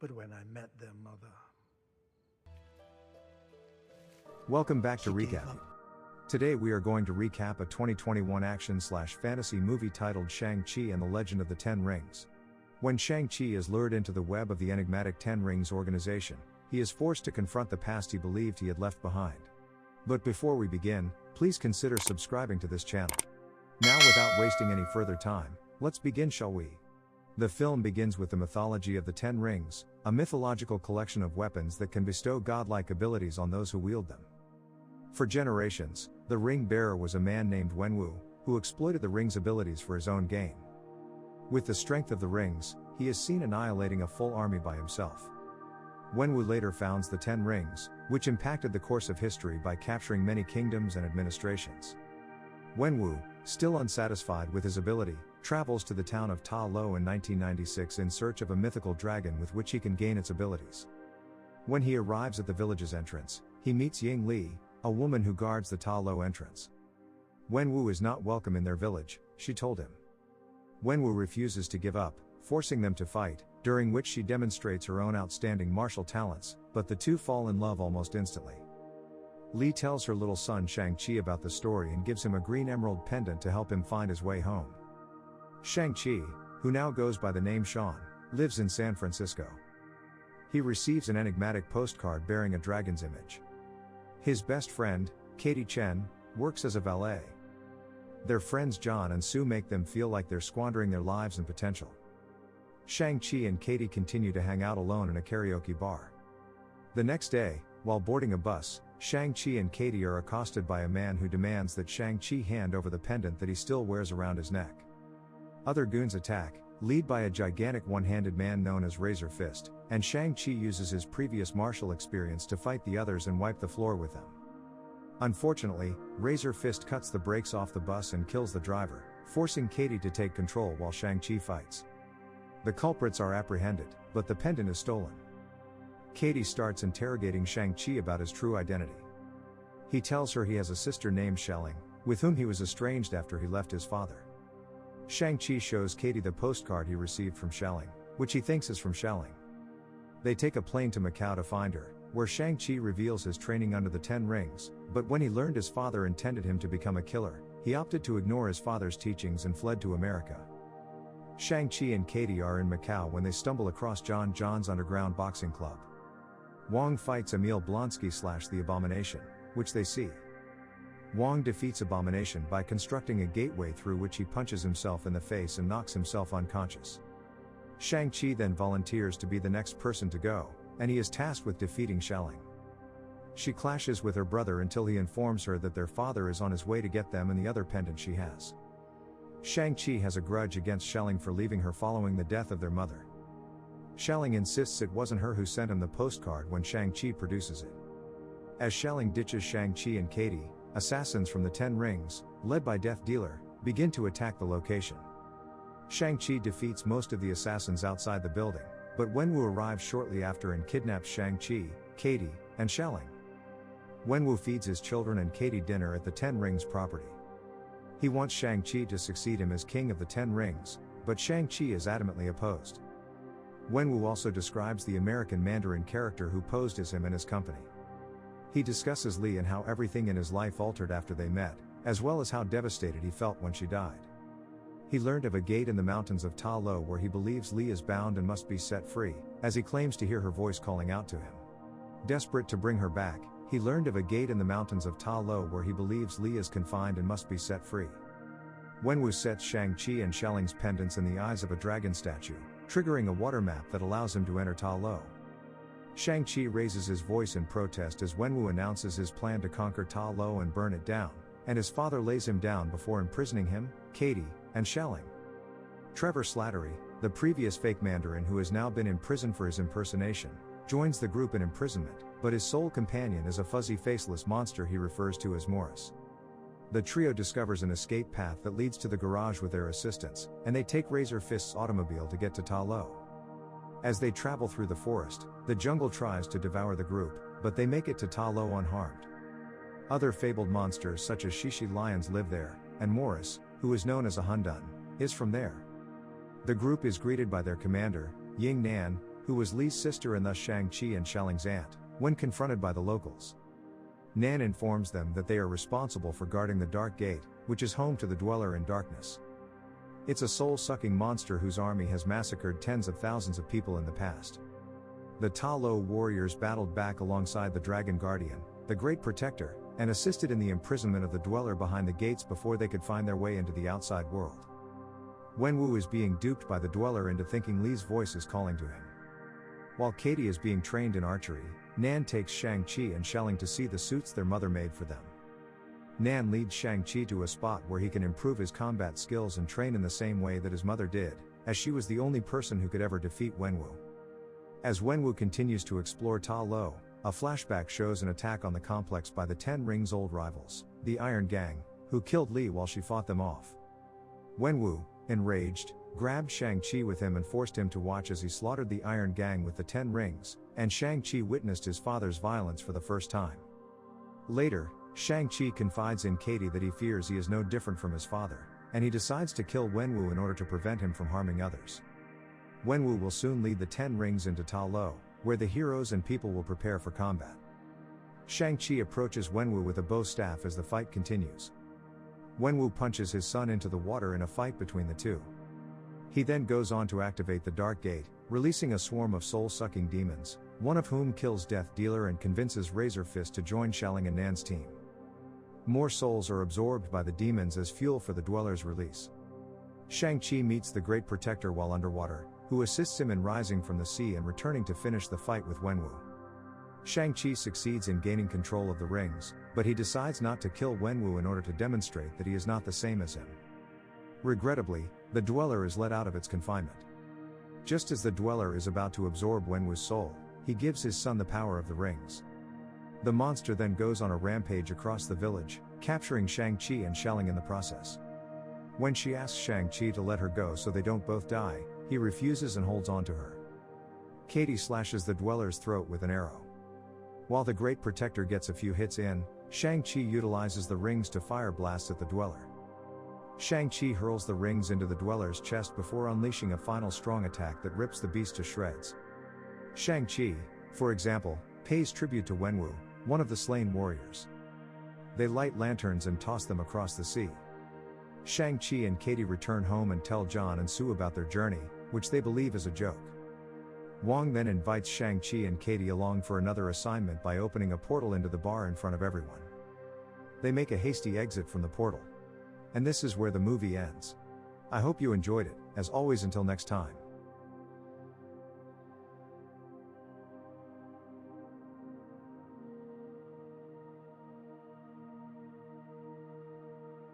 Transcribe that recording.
but when I met their mother... Welcome back to She gave Recap. up. Today we are going to recap a 2021 action/fantasy movie titled Shang-Chi and the Legend of the Ten Rings. When Shang-Chi is lured into the web of the enigmatic Ten Rings organization, he is forced to confront the past he believed he had left behind. But before we begin, please consider subscribing to this channel. Now, without wasting any further time, let's begin, shall we? The film begins with the mythology of the Ten Rings, a mythological collection of weapons that can bestow godlike abilities on those who wield them. For generations, the ring bearer was a man named Wenwu, who exploited the ring's abilities for his own gain. With the strength of the rings, he is seen annihilating a full army by himself. Wenwu later founds the Ten Rings, which impacted the course of history by capturing many kingdoms and administrations. Wenwu, still unsatisfied with his ability, travels to the town of Ta Lo in 1996 in search of a mythical dragon with which he can gain its abilities. When he arrives at the village's entrance, he meets Ying Li, a woman who guards the Ta Lo entrance. Wenwu is not welcome in their village, she told him. Wenwu refuses to give up, forcing them to fight, during which she demonstrates her own outstanding martial talents, but the two fall in love almost instantly. Li tells her little son Shang-Chi about the story and gives him a green emerald pendant to help him find his way home. Shang-Chi, who now goes by the name Sean, lives in San Francisco. He receives an enigmatic postcard bearing a dragon's image. His best friend, Katie Chen, works as a valet. Their friends John and Sue make them feel like they're squandering their lives and potential. Shang-Chi and Katie continue to hang out alone in a karaoke bar. The next day, while boarding a bus, Shang-Chi and Katie are accosted by a man who demands that Shang-Chi hand over the pendant that he still wears around his neck. Other goons attack, led by a gigantic one-handed man known as Razor Fist, and Shang-Chi uses his previous martial experience to fight the others and wipe the floor with them. Unfortunately, Razor Fist cuts the brakes off the bus and kills the driver, forcing Katie to take control while Shang-Chi fights. The culprits are apprehended, but the pendant is stolen. Katie starts interrogating Shang-Chi about his true identity. He tells her he has a sister named Xialing, with whom he was estranged after he left his father. Shang-Chi shows Katie the postcard he received from Xialing, which he thinks is from Xialing. They take a plane to Macau to find her, where Shang-Chi reveals his training under the Ten Rings, but when he learned his father intended him to become a killer, he opted to ignore his father's teachings and fled to America. Shang-Chi and Katie are in Macau when they stumble across John's underground boxing club. Wong fights Emil Blonsky / the Abomination, which they see. Wong defeats Abomination by constructing a gateway through which he punches himself in the face and knocks himself unconscious. Shang-Chi then volunteers to be the next person to go, and he is tasked with defeating Xialing. She clashes with her brother until he informs her that their father is on his way to get them and the other pendant she has. Shang-Chi has a grudge against Xialing for leaving her following the death of their mother. Xialing insists it wasn't her who sent him the postcard when Shang-Chi produces it. As Xialing ditches Shang-Chi and Katie, assassins from the Ten Rings, led by Death Dealer, begin to attack the location. Shang-Chi defeats most of the assassins outside the building, but Wenwu arrives shortly after and kidnaps Shang-Chi, Katie, and Xialing. Wenwu feeds his children and Katie dinner at the Ten Rings property. He wants Shang-Chi to succeed him as king of the Ten Rings, but Shang-Chi is adamantly opposed. Wenwu also describes the American Mandarin character who posed as him and his company. He discusses Li and how everything in his life altered after they met, as well as how devastated he felt when she died. He learned of a gate in the mountains of Ta Lo where he believes Li is bound and must be set free, as he claims to hear her voice calling out to him. Desperate to bring her back, he learned of a gate in the mountains of Ta Lo where he believes Li is confined and must be set free. Wenwu sets Shang-Chi and Xialing's pendants in the eyes of a dragon statue, triggering a water map that allows him to enter Ta Lo. Shang-Chi raises his voice in protest as Wenwu announces his plan to conquer Ta Lo and burn it down, and his father lays him down before imprisoning him, Katie, and Xialing. Trevor Slattery, the previous fake Mandarin who has now been imprisoned for his impersonation, joins the group in imprisonment, but his sole companion is a fuzzy faceless monster he refers to as Morris. The trio discovers an escape path that leads to the garage with their assistance, and they take Razor Fist's automobile to get to Ta Lo. As they travel through the forest, the jungle tries to devour the group, but they make it to Ta Lo unharmed. Other fabled monsters such as Shishi lions live there, and Morris, who is known as a Hundun, is from there. The group is greeted by their commander, Ying Nan, who was Li's sister and thus Shang-Chi and Xiaoling's aunt, when confronted by the locals. Nan informs them that they are responsible for guarding the Dark Gate, which is home to the Dweller in Darkness. It's a soul-sucking monster whose army has massacred tens of thousands of people in the past. The Ta Lo warriors battled back alongside the Dragon Guardian, the Great Protector, and assisted in the imprisonment of the Dweller behind the gates before they could find their way into the outside world. Wenwu is being duped by the Dweller into thinking Li's voice is calling to him. While Katie is being trained in archery, Nan takes Shang-Chi and Xiaoling to see the suits their mother made for them. Nan leads Shang-Chi to a spot where he can improve his combat skills and train in the same way that his mother did, as she was the only person who could ever defeat Wenwu. As Wenwu continues to explore Ta Lo, a flashback shows an attack on the complex by the Ten Rings' old rivals, the Iron Gang, who killed Li while she fought them off. Wenwu, enraged, grabbed Shang-Chi with him and forced him to watch as he slaughtered the Iron Gang with the Ten Rings, and Shang-Chi witnessed his father's violence for the first time. Later, Shang-Chi confides in Katie that he fears he is no different from his father, and he decides to kill Wenwu in order to prevent him from harming others. Wenwu will soon lead the Ten Rings into Ta Lo, where the heroes and people will prepare for combat. Shang-Chi approaches Wenwu with a bow staff as the fight continues. Wenwu punches his son into the water in a fight between the two. He then goes on to activate the Dark Gate, releasing a swarm of soul-sucking demons, one of whom kills Death Dealer and convinces Razor Fist to join Xiaoling and Nan's team. More souls are absorbed by the demons as fuel for the Dweller's release. Shang-Chi meets the Great Protector while underwater, who assists him in rising from the sea and returning to finish the fight with Wenwu. Shang-Chi succeeds in gaining control of the rings, but he decides not to kill Wenwu in order to demonstrate that he is not the same as him. Regrettably, the Dweller is let out of its confinement. Just as the Dweller is about to absorb Wenwu's soul, he gives his son the power of the rings. The monster then goes on a rampage across the village, capturing Shang-Chi and Xiaoling in the process. When she asks Shang-Chi to let her go so they don't both die, he refuses and holds on to her. Katie slashes the Dweller's throat with an arrow. While the Great Protector gets a few hits in, Shang-Chi utilizes the rings to fire blasts at the Dweller. Shang-Chi hurls the rings into the Dweller's chest before unleashing a final strong attack that rips the beast to shreds. Shang-Chi, for example, pays tribute to Wenwu, one of the slain warriors. They light lanterns and toss them across the sea. Shang-Chi and Katie return home and tell John and Sue about their journey, which they believe is a joke. Wong then invites Shang-Chi and Katie along for another assignment by opening a portal into the bar in front of everyone. They make a hasty exit from the portal. And this is where the movie ends. I hope you enjoyed it, as always until next time.